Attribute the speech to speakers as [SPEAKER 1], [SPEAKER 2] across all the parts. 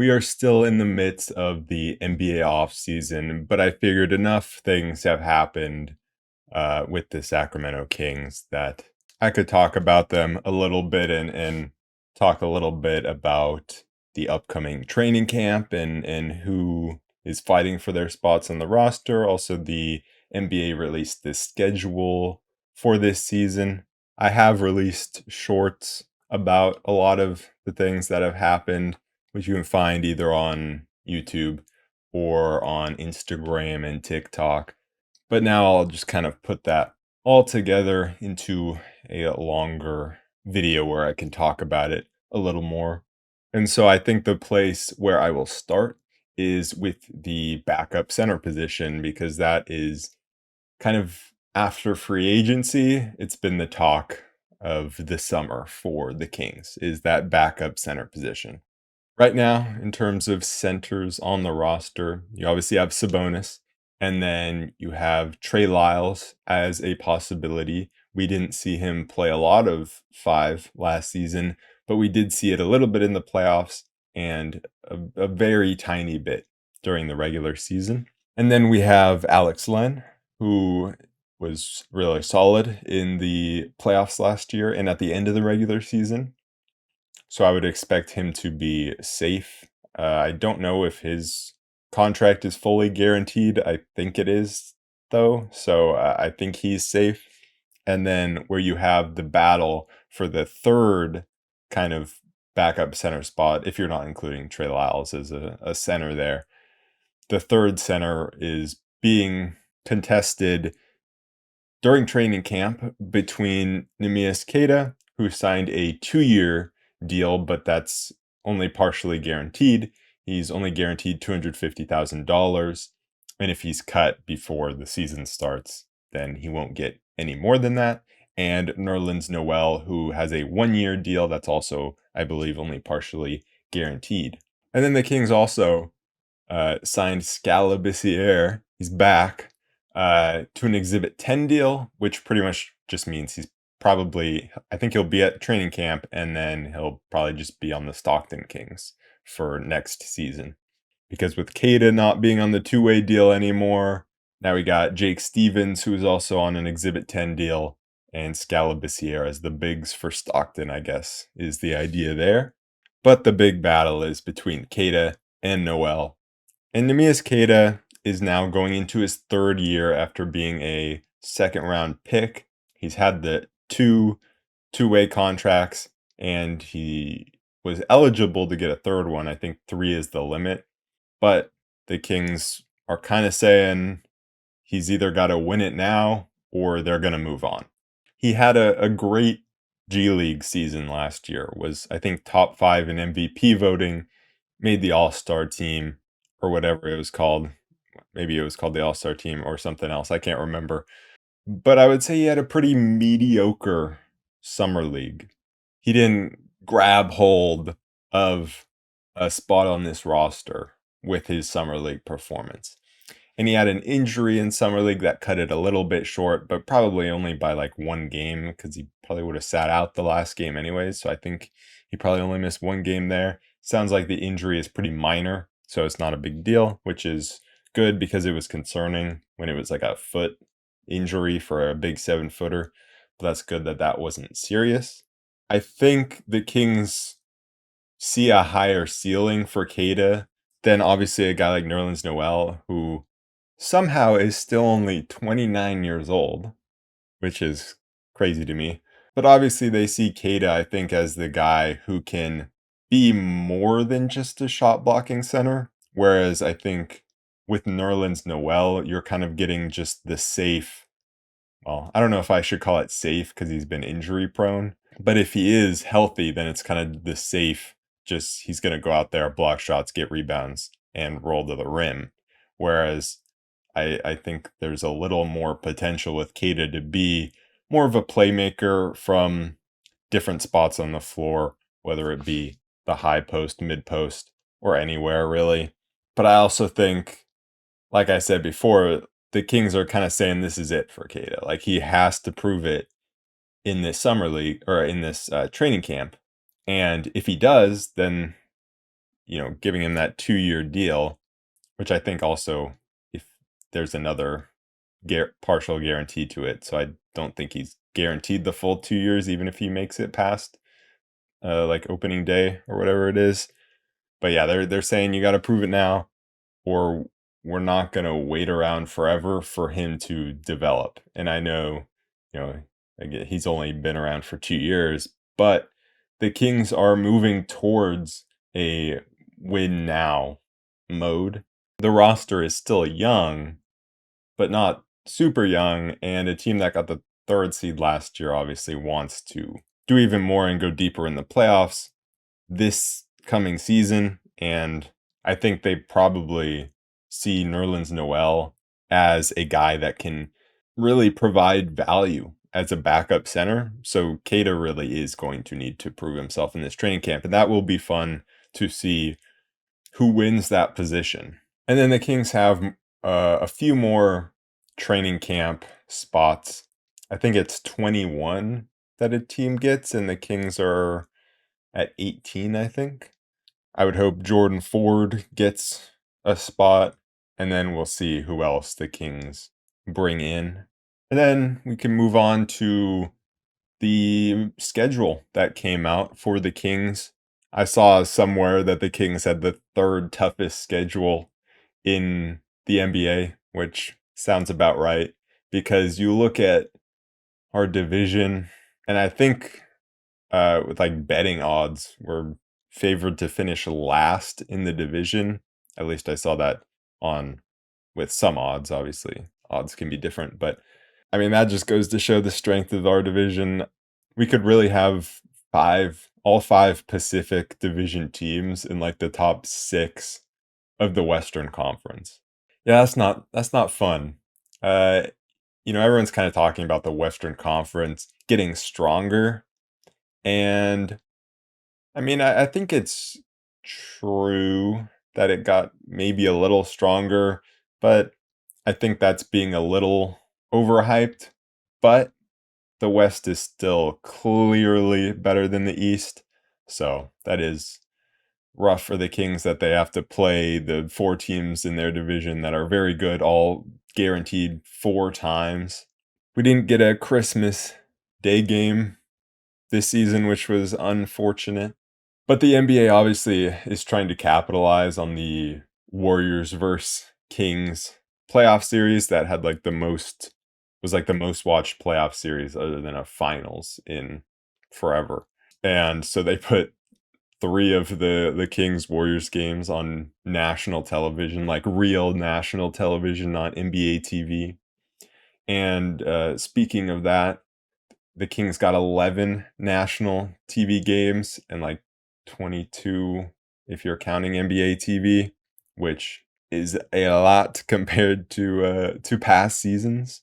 [SPEAKER 1] We are still in the midst of the NBA offseason, but I figured enough things have happened with the Sacramento Kings that I could talk about them a little bit and talk a little bit about the upcoming training camp and who is fighting for their spots on the roster. Also, the NBA released the schedule for this season. I have released shorts about a lot of the things that have happened, which you can find either on YouTube or on Instagram and TikTok. But now I'll just kind of put that all together into a longer video where I can talk about it a little more. And so I think the place where I will start is with the backup center position because that is kind of after free agency. It's been the talk of the summer for the Kings is that backup center position. Right now, in terms of centers on the roster, you obviously have Sabonis, and then you have Trey Lyles as a possibility. We didn't see him play a lot of five last season, but we did see it a little bit in the playoffs and a very tiny bit during the regular season. And then we have Alex Len, who was really solid in the playoffs last year and at the end of the regular season. So I would expect him to be safe. I don't know if his contract is fully guaranteed. I think it is, though. So I think he's safe. And then where you have the battle for the third kind of backup center spot, if you're not including Trey Lyles as a center there, the third center is being contested during training camp between Neemias Queta, who signed a 2-year deal, but that's only partially guaranteed. He's only guaranteed $250,000. And if he's cut before the season starts, then he won't get any more than that. And Nerlens Noel, who has a 1-year deal that's also, I believe, only partially guaranteed. And then the Kings also signed Scala Bissiere. He's back to an Exhibit 10 deal, which pretty much just means he's probably, I think he'll be at training camp and then he'll probably just be on the Stockton Kings for next season. Because with Queta not being on the two-way deal anymore, now we got Jake Stevens, who is also on an Exhibit 10 deal, and Scala Bissiere as the bigs for Stockton, I guess, is the idea there. But the big battle is between Queta and Noel. And Neemias Queta is now going into his third year after being a second-round pick. He's had the two-way contracts, and he was eligible to get a third one. I think 3 is the limit. But the Kings are kind of saying he's either got to win it now or they're going to move on. He had a great G League season last year, was, I think, top 5 in MVP voting, made the All-Star team or whatever it was called. Maybe it was called the All-Star team or something else. I can't remember. But I would say he had a pretty mediocre summer league. He didn't grab hold of a spot on this roster with his summer league performance. And he had an injury in summer league that cut it a little bit short, but probably only by like 1 game because he probably would have sat out the last game anyways. So I think he probably only missed 1 game there. Sounds like the injury is pretty minor, so it's not a big deal, which is good because it was concerning when it was like a foot injury for a big 7-footer. But that's good that that wasn't serious. I think the Kings see a higher ceiling for Queta than obviously a guy like Nerlens Noel, who somehow is still only 29 years old, which is crazy to me. But obviously they see Queta, I think, as the guy who can be more than just a shot blocking center. Whereas I think with Nerlens Noel, you're kind of getting just the safe. Well, I don't know if I should call it safe because he's been injury prone. But if he is healthy, then it's kind of the safe, just he's going to go out there, block shots, get rebounds, and roll to the rim. Whereas I think there's a little more potential with Queta to be more of a playmaker from different spots on the floor, whether it be the high post, mid post, or anywhere really. But I also think, like I said before, the Kings are kind of saying this is it for Queta. Like he has to prove it in this summer league or in this training camp. And if he does, then giving him that 2-year deal, which I think also if there's another partial guarantee to it. So I don't think he's guaranteed the full 2 years, even if he makes it past like opening day or whatever it is. But yeah, they're saying you got to prove it now, or we're not gonna wait around forever for him to develop. And I know, again, he's only been around for 2 years, but the Kings are moving towards a win now mode. The roster is still young, but not super young, and a team that got the third seed last year obviously wants to do even more and go deeper in the playoffs this coming season. And I think they probably see Nerlens Noel as a guy that can really provide value as a backup center. So Kata really is going to need to prove himself in this training camp, and that will be fun to see who wins that position. And then the Kings have a few more training camp spots. I think it's 21 that a team gets, and the Kings are at 18, I think. I would hope Jordan Ford gets a spot, and then we'll see who else the Kings bring in. And then we can move on to the schedule that came out for the Kings. I saw somewhere that the Kings had the third toughest schedule in the NBA, which sounds about right because you look at our division, and I think with like betting odds, we're favored to finish last in the division. At least I saw that on with some odds. Obviously, odds can be different, but I mean that just goes to show the strength of our division. We could really have all five Pacific Division teams in like the top 6 of the Western Conference. Yeah, that's not fun. Uh, everyone's kind of talking about the Western Conference getting stronger, and I mean, I think it's true that it got maybe a little stronger, but I think that's being a little overhyped. But the West is still clearly better than the East. So that is rough for the Kings that they have to play the 4 teams in their division that are very good, all guaranteed 4 times. We didn't get a Christmas Day game this season, which was unfortunate. But the NBA obviously is trying to capitalize on the Warriors versus Kings playoff series that had like the most watched playoff series other than a finals in forever. And so they put 3 of the Kings Warriors games on national television, like real national television, not NBA TV. And speaking of that, the Kings got 11 national TV games and like 22 if you're counting NBA TV, which is a lot compared to past seasons.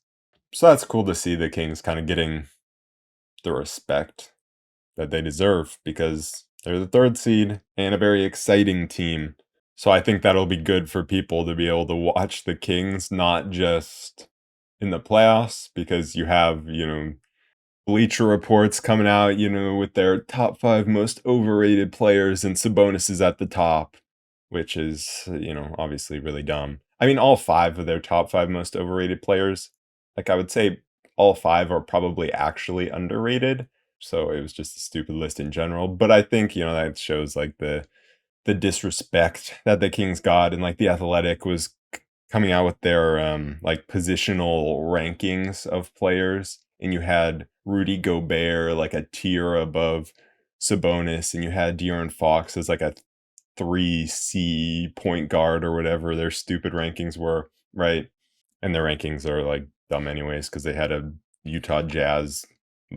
[SPEAKER 1] So that's cool to see the Kings kind of getting the respect that they deserve because they're the third seed and a very exciting team. So I think that'll be good for people to be able to watch the Kings not just in the playoffs because you have, Bleacher Reports coming out, with their top 5 most overrated players, and Sabonis is at the top, which is, obviously really dumb. I mean, all 5 of their top 5 most overrated players, like I would say all 5 are probably actually underrated. So it was just a stupid list in general. But I think, that shows like the disrespect that the Kings got, and like the Athletic was coming out with their like positional rankings of players, and you had Rudy Gobert like a tier above Sabonis, and you had De'Aaron Fox as like a 3C point guard or whatever their stupid rankings were, right? And their rankings are like dumb anyways because they had a Utah Jazz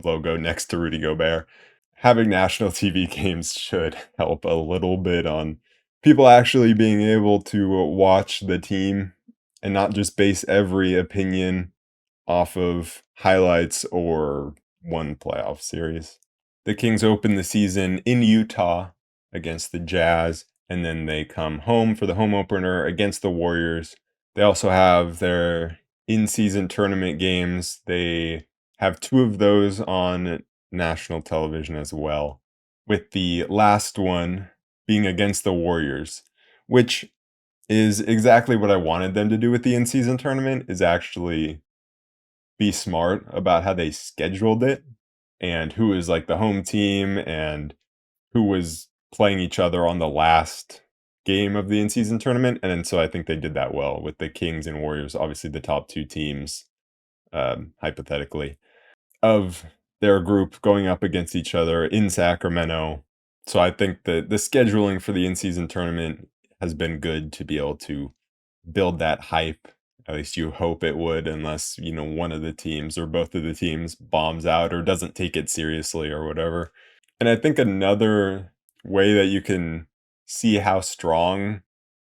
[SPEAKER 1] logo next to Rudy Gobert. Having national TV games should help a little bit on people actually being able to watch the team and not just base every opinion off of highlights or one playoff series. The Kings open the season in Utah against the Jazz, and then they come home for the home opener against the Warriors. They also have their in-season tournament games. They have 2 of those on national television as well, with the last one being against the Warriors, which is exactly what I wanted them to do with the in-season tournament, is actually be smart about how they scheduled it and who is like the home team and who was playing each other on the last game of the in-season tournament. And then so I think they did that well with the Kings and Warriors, obviously the top two teams, hypothetically, of their group going up against each other in Sacramento. So I think the scheduling for the in-season tournament has been good to be able to build that hype. At least you hope it would, unless, one of the teams or both of the teams bombs out or doesn't take it seriously or whatever. And I think another way that you can see how strong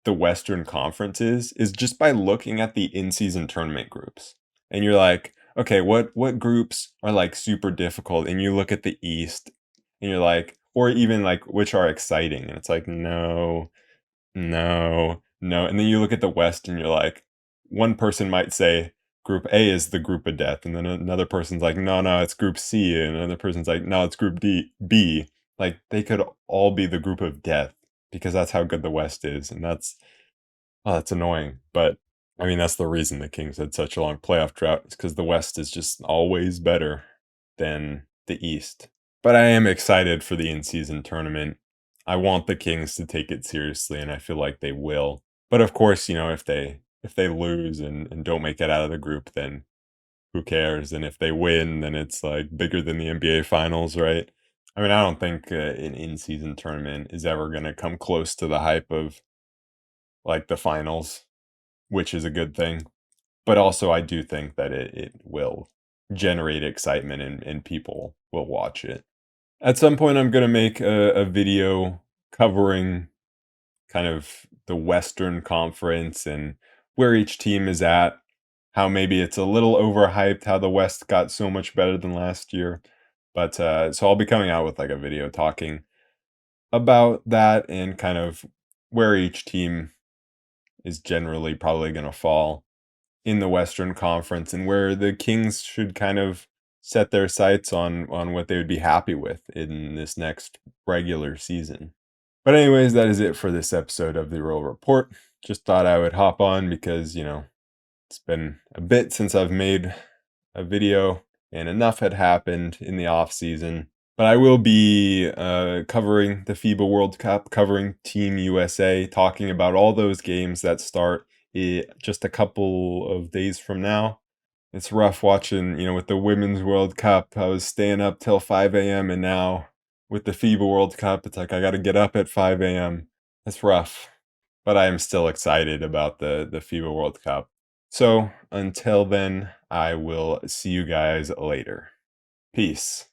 [SPEAKER 1] the Western Conference is just by looking at the in-season tournament groups. And you're like, okay, what groups are like super difficult? And you look at the East and you're like, or even like which are exciting. And it's like, no, no, no. And then you look at the West and you're like, one person might say group A is the group of death. And then another person's like, no, no, it's group C. And another person's like, no, it's group B. Like they could all be the group of death because that's how good the West is. And that's annoying. But I mean, that's the reason the Kings had such a long playoff drought. It's because the West is just always better than the East. But I am excited for the in-season tournament. I want the Kings to take it seriously, and I feel like they will. But of course, if they lose and don't make it out of the group, then who cares? And if they win, then it's like bigger than the NBA Finals, right? I mean, I don't think an in-season tournament is ever going to come close to the hype of like the finals, which is a good thing. But also, I do think that it will generate excitement and people will watch it. At some point, I'm going to make a video covering kind of the Western Conference and where each team is at, how maybe it's a little overhyped, how the West got so much better than last year. But so I'll be coming out with like a video talking about that and kind of where each team is generally probably going to fall in the Western Conference and where the Kings should kind of set their sights on what they would be happy with in this next regular season. But anyways, that is it for this episode of the Royal Report. Just thought I would hop on because, it's been a bit since I've made a video and enough had happened in the off season. But I will be covering the FIBA World Cup, covering Team USA, talking about all those games that start just a couple of days from now. It's rough watching, with the Women's World Cup. I was staying up till 5 a.m. and now with the FIBA World Cup, it's like I got to get up at 5 a.m. That's rough. But I am still excited about the FIBA World Cup. So until then, I will see you guys later. Peace.